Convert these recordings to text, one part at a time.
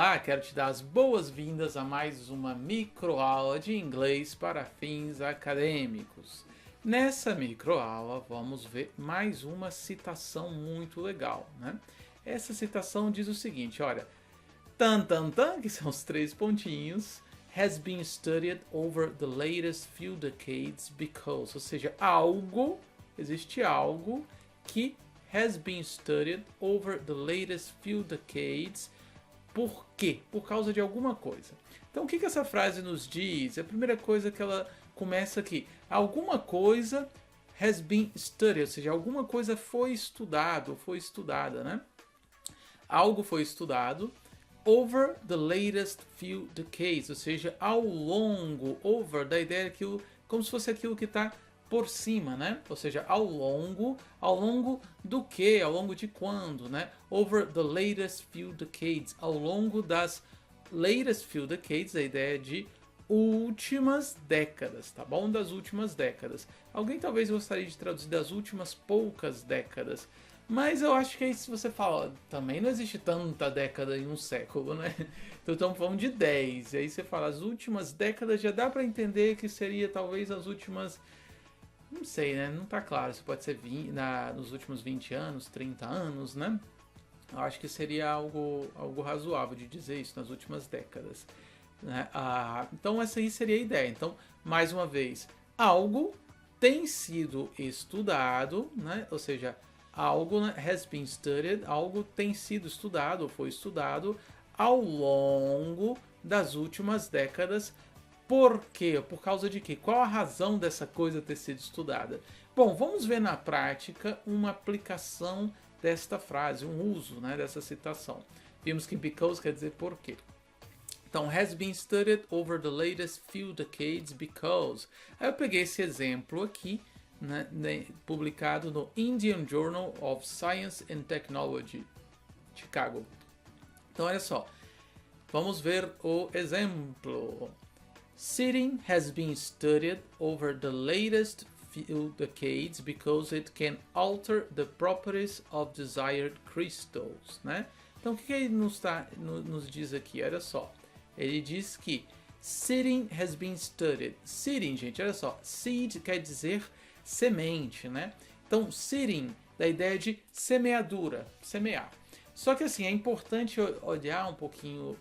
Olá, quero te dar as boas-vindas a mais uma microaula de inglês para fins acadêmicos. Nessa microaula vamos ver mais uma citação muito legal, né? Essa citação diz o seguinte, olha, tan tan tan, que são os 3 pontinhos, has been studied over the latest few decades because, ou seja, existe algo que has been studied over the latest few decades. Por quê? Por causa de alguma coisa. Então, o que essa frase nos diz? A primeira coisa que ela começa aqui. Alguma coisa has been studied, ou seja, alguma coisa foi estudado, foi estudada, né? Algo foi estudado over the latest few decades, ou seja, ao longo, over, da ideia daquilo, como se fosse aquilo que está por cima, né? Ou seja, ao longo do que? Ao longo de quando, né? Over the latest few decades, ao longo das latest few decades, a ideia de últimas décadas, tá bom? Das últimas décadas. Alguém talvez gostaria de traduzir das últimas poucas décadas, mas eu acho que aí se você fala, também não existe tanta década em um século, né? Então estamos falando de 10, e aí você fala as últimas décadas, já dá para entender que seria talvez as últimas. Não sei, né? Não tá claro se pode ser nos últimos 20 anos, 30 anos, né? Eu acho que seria algo razoável de dizer isso nas últimas décadas, né? Então essa aí seria a ideia. Então, mais uma vez, algo tem sido estudado, né? Ou seja, algo, né, has been studied, algo tem sido estudado ou foi estudado ao longo das últimas décadas. Por quê? Por causa de quê? Qual a razão dessa coisa ter sido estudada? Bom, vamos ver na prática uma aplicação desta frase, um uso, né, dessa citação. Vimos que because quer dizer por quê. Então, has been studied over the latest few decades because. Aí eu peguei esse exemplo aqui, né, publicado no Indian Journal of Science and Technology, Chicago. Então, olha só. Vamos ver o exemplo. Sitting has been studied over the latest few decades because it can alter the properties of desired crystals, né? Então, o que ele nos diz aqui? Olha só. Ele diz que sitting has been studied. Sitting, gente, olha só. Seed quer dizer semente, né? Então, sitting, da ideia de semeadura, semear. Só que assim, é importante olhar um pouquinho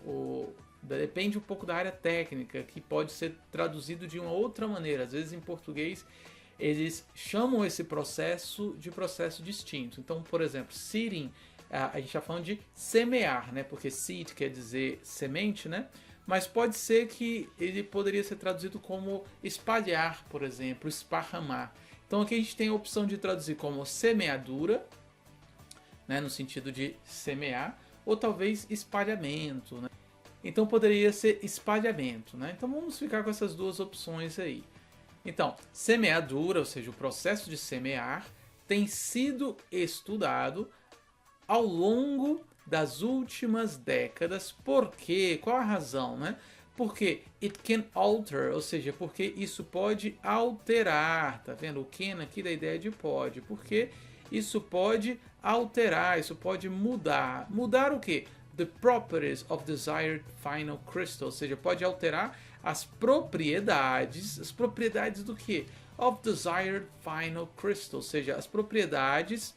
depende um pouco da área técnica, que pode ser traduzido de uma outra maneira. Às vezes em português eles chamam esse processo de processo distinto. Então, por exemplo, seeding, a gente está falando de semear, né? Porque seed quer dizer semente, né? Mas pode ser que ele poderia ser traduzido como espalhar, por exemplo, esparramar. Então aqui a gente tem a opção de traduzir como semeadura, né? No sentido de semear, ou talvez espalhamento, né? Então poderia ser espalhamento, né? Então vamos ficar com essas duas opções aí. Então, semeadura, ou seja, o processo de semear, tem sido estudado ao longo das últimas décadas. Por quê? Qual a razão, né? Porque it can alter, ou seja, porque isso pode alterar, tá vendo? O can aqui da ideia de pode, porque isso pode alterar, isso pode mudar. Mudar o quê? The properties of desired final crystal, ou seja, pode alterar as propriedades do que? Of desired final crystal, ou seja, as propriedades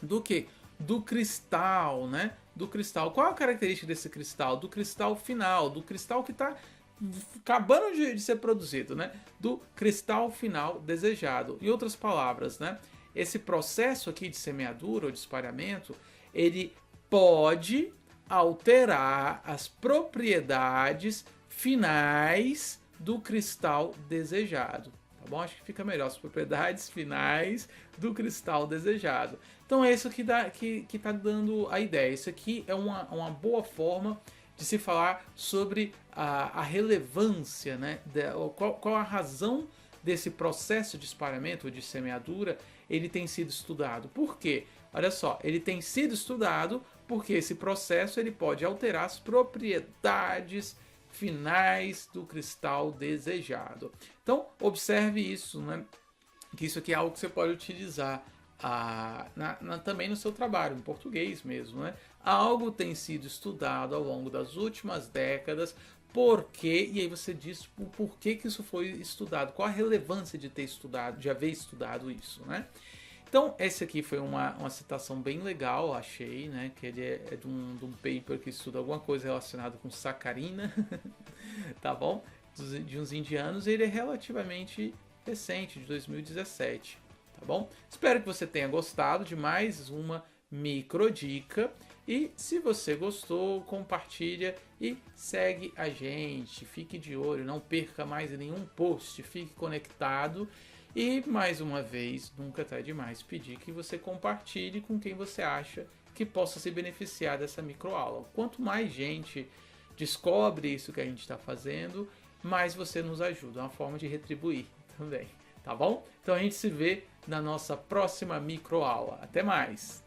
do que? Do cristal, né? Do cristal. Qual a característica desse cristal? Do cristal final, do cristal que está acabando de ser produzido, né? Do cristal final desejado. Em outras palavras, né? Esse processo aqui de semeadura ou de espalhamento, ele pode alterar as propriedades finais do cristal desejado. Tá bom? Acho que fica melhor, as propriedades finais do cristal desejado. Então é isso que tá dando a ideia. Isso aqui é uma boa forma de se falar sobre a relevância, né? Qual a razão desse processo de espalhamento ou de semeadura ele tem sido estudado. Por quê? Olha só, ele tem sido estudado porque esse processo ele pode alterar as propriedades finais do cristal desejado. Então, observe isso, né? Que isso aqui é algo que você pode utilizar também no seu trabalho, em português mesmo, né? Algo tem sido estudado ao longo das últimas décadas, por quê? E aí você diz o porquê que isso foi estudado, qual a relevância de ter estudado, de haver estudado isso, né? Então, esse aqui foi uma citação bem legal, achei, né? Que ele é de um paper que estuda alguma coisa relacionada com sacarina, tá bom? De uns indianos, e ele é relativamente recente, de 2017, tá bom? Espero que você tenha gostado de mais uma micro dica. E se você gostou, compartilha e segue a gente. Fique de olho, não perca mais nenhum post, fique conectado. E mais uma vez, nunca está demais pedir que você compartilhe com quem você acha que possa se beneficiar dessa microaula. Quanto mais gente descobre isso que a gente está fazendo, mais você nos ajuda. É uma forma de retribuir também, tá bom? Então a gente se vê na nossa próxima microaula. Até mais!